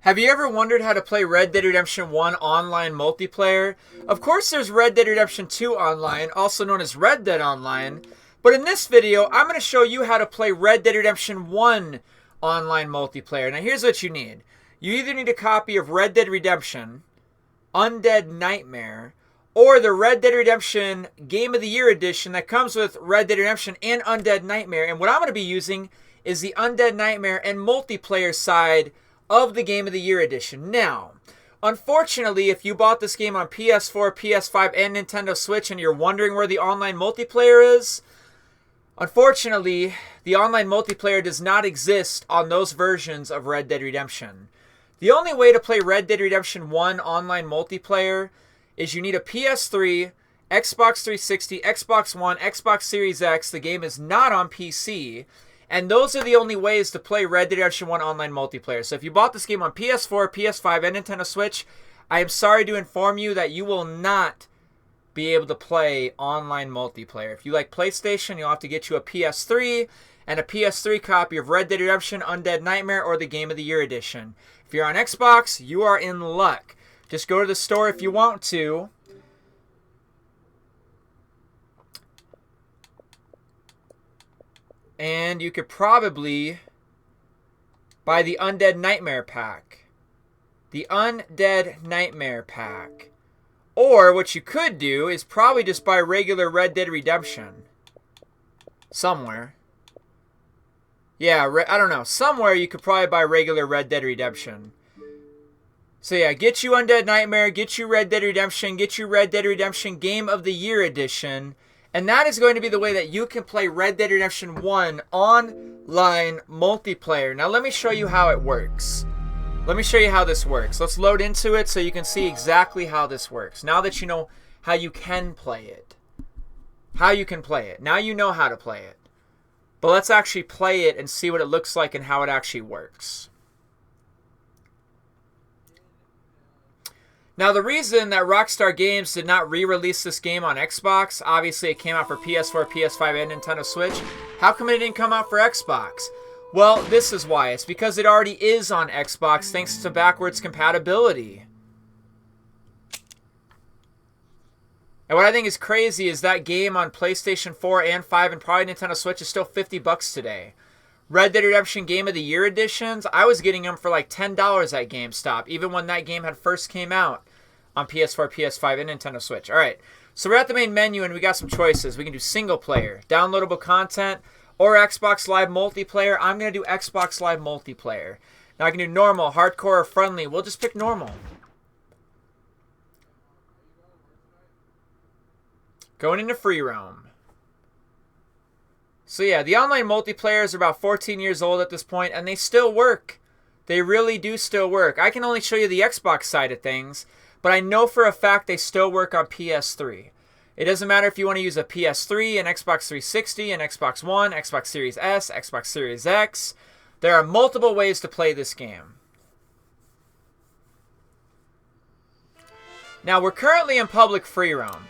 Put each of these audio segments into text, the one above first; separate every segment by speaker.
Speaker 1: Have you ever wondered how to play Red Dead Redemption 1 online multiplayer? Of course there's Red Dead Redemption 2 online, also known as Red Dead Online. But in this video, I'm going to show you how to play Red Dead Redemption 1 online multiplayer. Now here's what you need. You either need a copy of Red Dead Redemption, Undead Nightmare, or the Red Dead Redemption Game of the Year edition that comes with Red Dead Redemption and Undead Nightmare. And what I'm going to be using is the Undead Nightmare and multiplayer side of the Game of the Year edition. Now, unfortunately, if you bought this game on PS4, PS5, and Nintendo Switch and you're wondering where the online multiplayer is, unfortunately, the online multiplayer does not exist on those versions of Red Dead Redemption. The only way to play Red Dead Redemption 1 online multiplayer is you need a PS3, Xbox 360, Xbox One, Xbox Series X. The game is not on PC. And those are the only ways to play Red Dead Redemption 1 online multiplayer. So if you bought this game on PS4, PS5, and Nintendo Switch, I am sorry to inform you that you will not be able to play online multiplayer. If you like PlayStation, you'll have to get you a PS3 and a PS3 copy of Red Dead Redemption, Undead Nightmare, or the Game of the Year edition. If you're on Xbox, you are in luck. Just go to the store if you want to. And you could probably buy the Undead Nightmare pack. The Undead Nightmare pack. Or what you could do is probably just buy regular Red Dead Redemption. Somewhere. Yeah, I don't know. Somewhere you could probably buy regular Red Dead Redemption. So yeah, get you Undead Nightmare, get you Red Dead Redemption, get you Red Dead Redemption Game of the Year edition. And that is going to be the way that you can play Red Dead Redemption 1 online multiplayer. Now let me show you how it works. Let me show you how this works. Let's load into it so you can see exactly how this works. Now that you know how you can play it. How you can play it. Now you know how to play it. But let's actually play it and see what it looks like and how it actually works. Now, the reason that Rockstar Games did not re-release this game on Xbox, obviously it came out for PS4, PS5, and Nintendo Switch. How come it didn't come out for Xbox? Well, this is why. It's because it already is on Xbox thanks to backwards compatibility. And what I think is crazy is that game on PlayStation 4 and 5 and probably Nintendo Switch is still $50 today. Red Dead Redemption Game of the Year editions, I was getting them for like $10 at GameStop, even when that game had first came out on PS4, PS5, and Nintendo Switch. All right, so we're at the main menu and we got some choices. We can do single player, downloadable content, or Xbox Live multiplayer. I'm going to do Xbox Live multiplayer. Now I can do normal, hardcore, or friendly. We'll just pick normal. Going into free roam. So yeah, the online multiplayers are about 14 years old at this point, and they still work. They really do still work. I can only show you the Xbox side of things, but I know for a fact they still work on PS3. It doesn't matter if you want to use a PS3, an Xbox 360, an Xbox One, Xbox Series S, Xbox Series X. There are multiple ways to play this game. Now, we're currently in public free roam.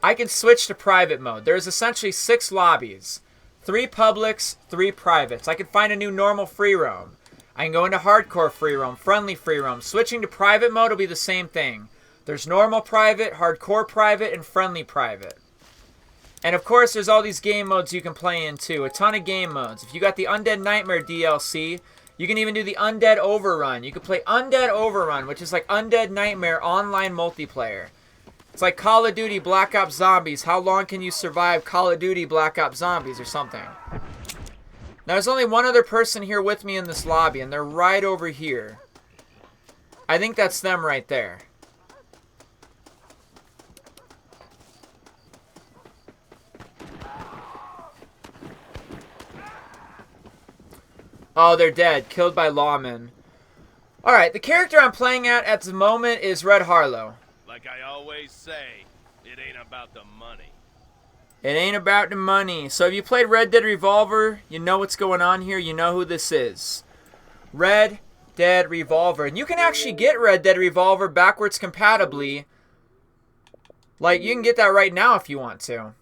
Speaker 1: I can switch to private mode. There's essentially 6 lobbies. 3 publics, 3 privates. I can find a new normal free roam. I can go into hardcore free roam, friendly free roam. Switching to private mode will be the same thing. There's normal private, hardcore private, and friendly private. And of course, there's all these game modes you can play in too. A ton of game modes. If you got the Undead Nightmare DLC, you can even do the Undead Overrun. You can play Undead Overrun, which is like Undead Nightmare online multiplayer. It's like Call of Duty Black Ops Zombies. How long can you survive Call of Duty Black Ops Zombies or something? Now, there's only one other person here with me in this lobby, and they're right over here. I think that's them right there. Oh, they're dead. Killed by lawmen. Alright, the character I'm playing at the moment is Red Harlow.
Speaker 2: Like I always say, it ain't about the money.
Speaker 1: It ain't about the money. So if you played Red Dead Revolver, you know what's going on here. You know who this is. Red Dead Revolver. And you can actually get Red Dead Revolver backwards compatibly. Like, you can get that right now if you want to.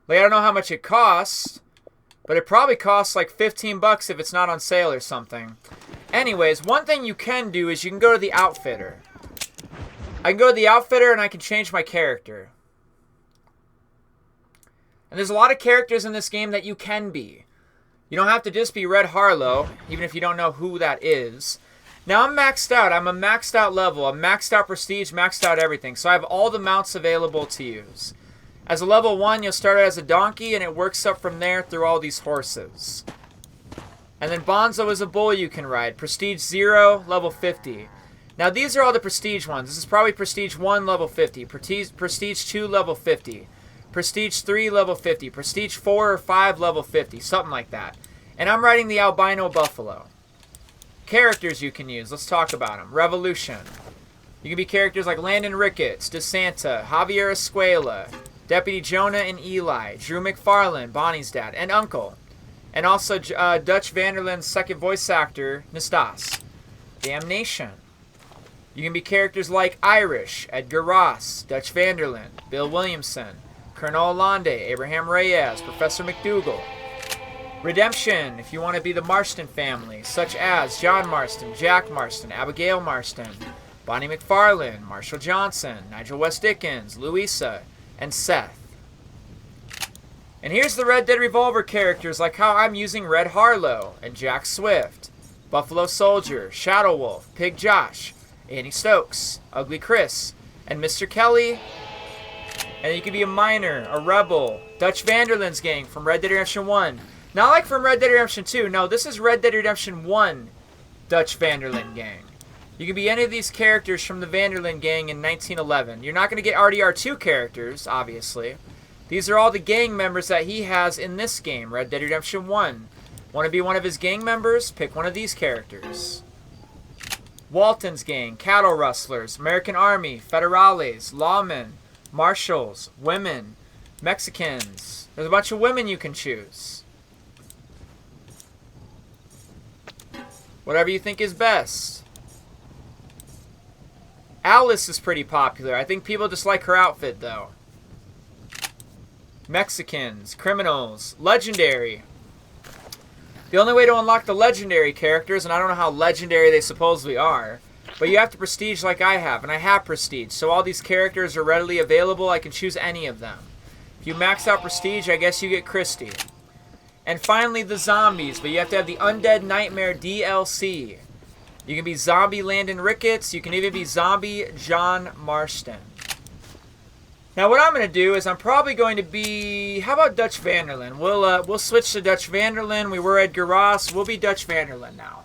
Speaker 1: Like, I don't know how much it costs. But it probably costs like 15 bucks if it's not on sale or something. Anyways, one thing you can do is you can go to the outfitter. I can go to the outfitter and I can change my character. And there's a lot of characters in this game that you can be. You don't have to just be Red Harlow, even if you don't know who that is. Now I'm maxed out. I'm a maxed out level. I'm maxed out prestige, maxed out everything. So I have all the mounts available to use. As a level 1, you'll start out as a donkey, and it works up from there through all these horses. And then Bonzo is a bull you can ride. Prestige 0, level 50. Now these are all the prestige ones. This is probably Prestige 1, level 50. Prestige 2, level 50. Prestige 3, level 50. Prestige 4 or 5, level 50. Something like that. And I'm riding the albino buffalo. Characters you can use. Let's talk about them. Revolution. You can be characters like Landon Ricketts, DeSanta, Javier Escuela, Deputy Jonah and Eli, Drew McFarlane, Bonnie's dad, and Uncle. And also Dutch Vanderland's second voice actor, Nistas. Damnation. You can be characters like Irish, Edgar Ross, Dutch Vanderland, Bill Williamson, Colonel Allende, Abraham Reyes, Professor McDougal. Redemption, if you want to be the Marston family, such as John Marston, Jack Marston, Abigail Marston, Bonnie McFarlane, Marshall Johnson, Nigel West Dickens, Louisa, and Seth. And here's the Red Dead Revolver characters, like how I'm using Red Harlow and Jack Swift, Buffalo Soldier, Shadow Wolf, Pig Josh, Annie Stokes, Ugly Chris, and Mr. Kelly. And you can be a miner, a rebel, Dutch Vanderland's gang from Red Dead Redemption 1. Not like from Red Dead Redemption 2. No, this is Red Dead Redemption 1 Dutch Vanderland gang. You can be any of these characters from the Vanderland gang in 1911. You're not going to get RDR2 characters, obviously. These are all the gang members that he has in this game, Red Dead Redemption 1. Want to be one of his gang members? Pick one of these characters. Walton's gang, cattle rustlers, American Army, federales, lawmen, marshals, women, Mexicans. There's a bunch of women you can choose. Whatever you think is best. Alice is pretty popular. I think people just like her outfit, though. Mexicans, criminals, legendary. The only way to unlock the legendary characters, and I don't know how legendary they supposedly are, but you have to prestige like I have, and I have prestige. So all these characters are readily available. I can choose any of them. If you max out prestige, I guess you get Christy. And finally, the zombies, but you have to have the Undead Nightmare DLC. You can be zombie Landon Ricketts. You can even be zombie John Marston. Now, what I'm going to do is I'm probably going to be... How about Dutch Vanderland? We'll switch to Dutch Vanderland. We were Edgar Ross. We'll be Dutch Vanderland now.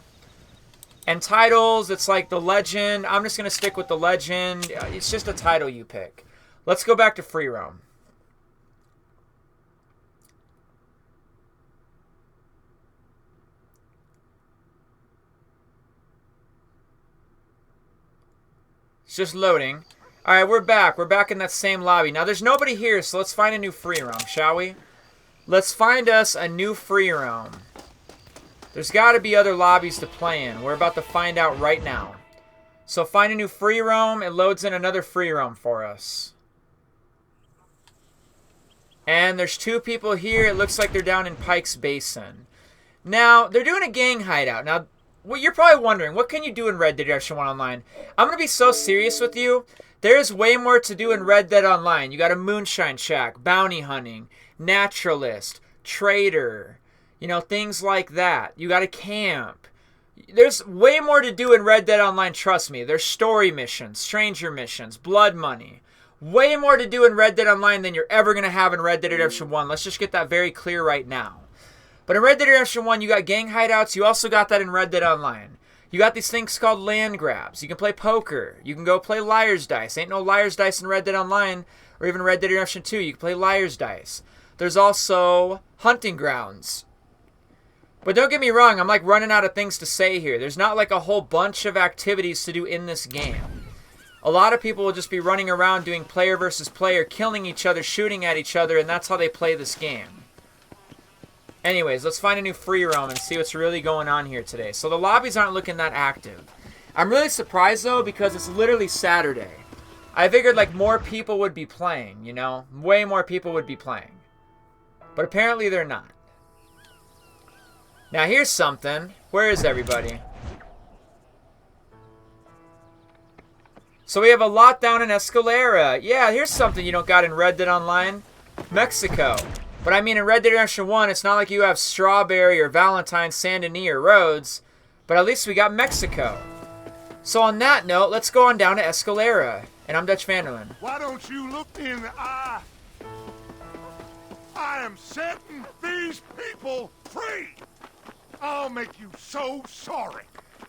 Speaker 1: And titles, it's like the legend. I'm just going to stick with the legend. It's just a title you pick. Let's go back to free roam. It's just loading. Alright, we're back. We're back in that same lobby. Now, there's nobody here, so let's find a new free roam, shall we? Let's find us a new free roam. There's got to be other lobbies to play in. We're about to find out right now. So find a new free roam. It loads in another free roam for us. And there's 2 people here. It looks like they're down in Pike's Basin. Now, they're doing a gang hideout. Now, well, you're probably wondering, what can you do in Red Dead Redemption 1 Online? I'm going to be so serious with you. There's way more to do in Red Dead Online. You got a moonshine shack, bounty hunting, naturalist, trader, you know, things like that. You got a camp. There's way more to do in Red Dead Online, trust me. There's story missions, stranger missions, blood money. Way more to do in Red Dead Online than you're ever going to have in Red Dead Redemption 1. Let's just get that very clear right now. But in Red Dead Redemption 1, you got gang hideouts. You also got that in Red Dead Online. You got these things called land grabs. You can play poker. You can go play liar's dice. Ain't no liar's dice in Red Dead Online or even Red Dead Redemption 2. You can play liar's dice. There's also hunting grounds. But don't get me wrong, I'm like running out of things to say here. There's not like a whole bunch of activities to do in this game. A lot of people will just be running around doing player versus player, killing each other, shooting at each other, and that's how they play this game. Anyways, let's find a new free roam and see what's really going on here today. So the lobbies aren't looking that active. I'm really surprised, though, because it's literally Saturday. I figured, like, more people would be playing, you know? Way more people would be playing. But apparently they're not. Now here's something. Where is everybody? So we have a lot down in Escalera. Yeah, here's something you don't got in Red Dead Online. Mexico. But I mean, in Red Dead Redemption 1, it's not like you have Strawberry or Valentine, Saint Denis, or Rhodes. But at least we got Mexico. So on that note, let's go on down to Escalera. And I'm Dutch Vanderlyn.
Speaker 3: Why don't you look me in the eye? I am setting these people free. I'll make you so sorry.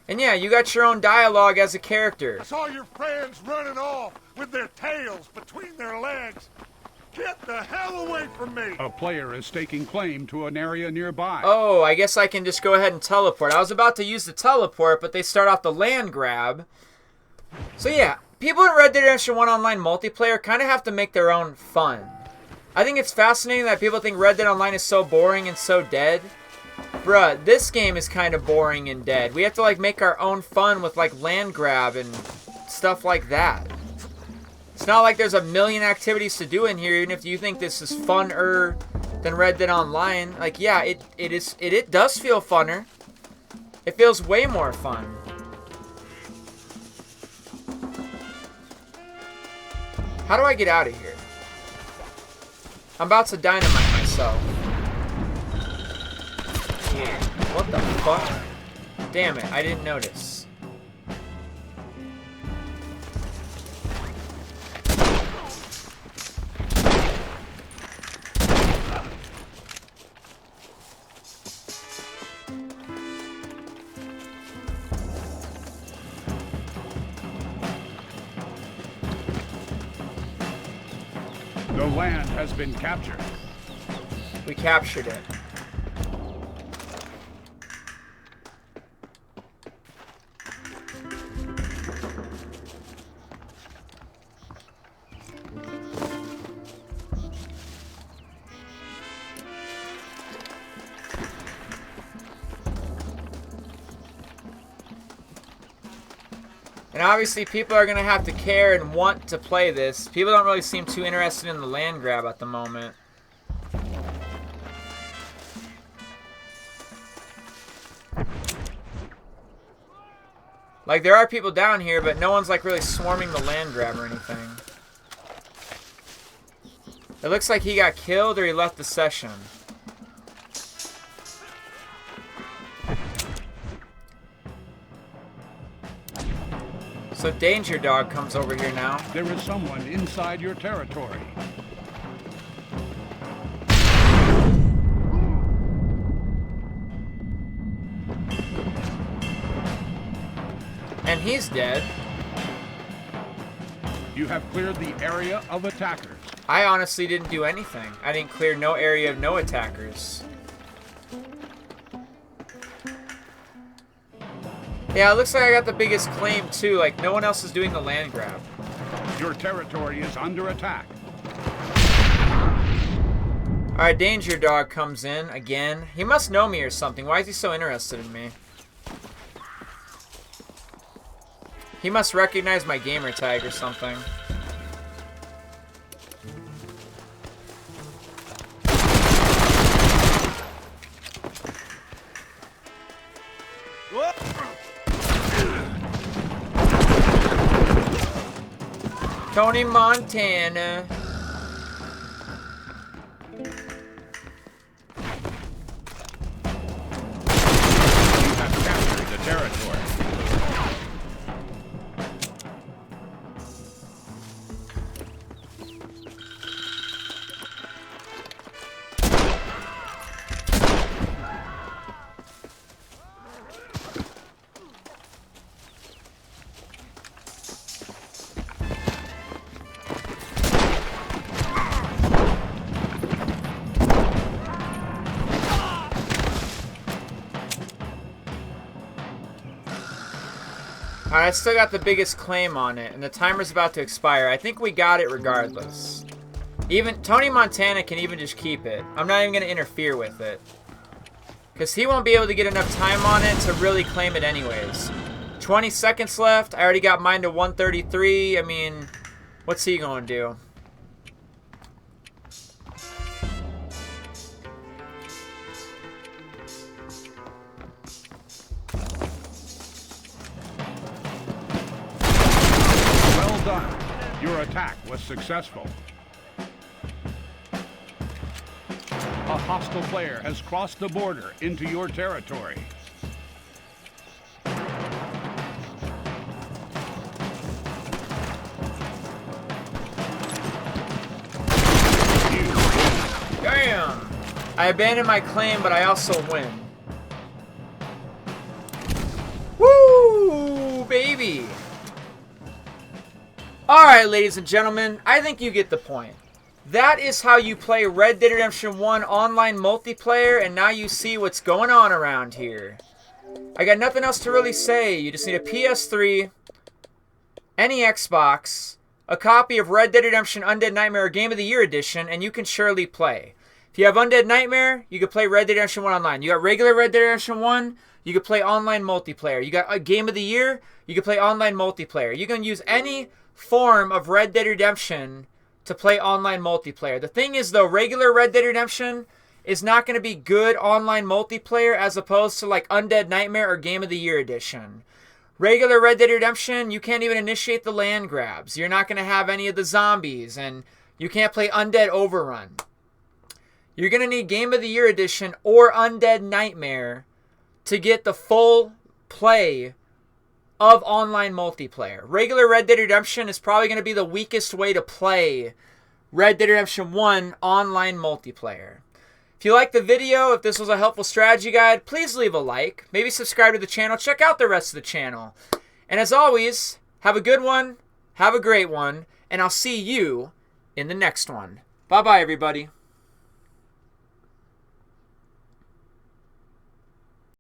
Speaker 1: And yeah, you got your own dialogue as a character.
Speaker 3: I saw your friends running off with their tails between their legs. Get the hell away from me!
Speaker 4: A player is staking claim to an area nearby.
Speaker 1: Oh, I guess I can just go ahead and teleport. I was about to use the teleport, but they start off the land grab. So yeah, people in Red Dead Redemption 1 Online multiplayer kind of have to make their own fun. I think it's fascinating that people think Red Dead Online is so boring and so dead. Bruh, this game is kind of boring and dead. We have to like make our own fun with like land grab and stuff like that. It's not like there's a million activities to do in here, even if you think this is funner than Red Dead Online. Like, yeah, it does feel funner. It feels way more fun. How do I get out of here? I'm about to dynamite myself. What the fuck? Damn it, I didn't notice.
Speaker 4: The land has been captured.
Speaker 1: We captured it. And obviously people are going to have to care and want to play this. People don't really seem too interested in the land grab at the moment. Like, there are people down here, but no one's like really swarming the land grab or anything. It looks like he got killed or he left the session. So Danger Dog comes over here now.
Speaker 4: There is someone inside your territory.
Speaker 1: And he's dead.
Speaker 4: You have cleared the area of attackers.
Speaker 1: I honestly didn't do anything. I didn't clear no area of no attackers. Yeah, it looks like I got the biggest claim too. Like, no one else is doing the land grab.
Speaker 4: Your territory is under attack.
Speaker 1: Alright, Danger Dog comes in again. He must know me or something. Why is he so interested in me? He must recognize my gamer tag or something. Tony Montana.
Speaker 4: You have captured the territory.
Speaker 1: Alright, I still got the biggest claim on it, and the timer's about to expire. I think we got it regardless. Even Tony Montana can even just keep it. I'm not even going to interfere with it. Because he won't be able to get enough time on it to really claim it anyways. 20 seconds left. I already got mine to 133. I mean, what's he going to do?
Speaker 4: done. Your attack was successful. A hostile player has crossed the border into your territory.
Speaker 1: Damn! I abandoned my claim, but I also win. Woo, baby! Alright, ladies and gentlemen, I think you get the point. That is how you play Red Dead Redemption 1 online multiplayer, and now you see what's going on around here. I got nothing else to really say. You just need a PS3, any Xbox, a copy of Red Dead Redemption Undead Nightmare Game of the Year Edition, and you can surely play. If you have Undead Nightmare, you can play Red Dead Redemption 1 online. You got regular Red Dead Redemption 1, you can play online multiplayer. You got a Game of the Year, you can play online multiplayer. You can use any form of Red Dead Redemption to play online multiplayer. The thing is, though, regular Red Dead Redemption is not going to be good online multiplayer as opposed to like Undead Nightmare or Game of the Year Edition. Regular Red Dead Redemption, you can't even initiate the land grabs. You're not going to have any of the zombies, and you can't play Undead Overrun. You're going to need Game of the Year Edition or Undead Nightmare to get the full play of online multiplayer. Regular Red Dead Redemption is probably going to be the weakest way to play Red Dead Redemption 1 online multiplayer. If you liked the video, if this was a helpful strategy guide, please leave a like. Maybe subscribe to the channel. Check out the rest of the channel. And as always, have a good one, have a great one, and I'll see you in the next one. Bye-bye, everybody.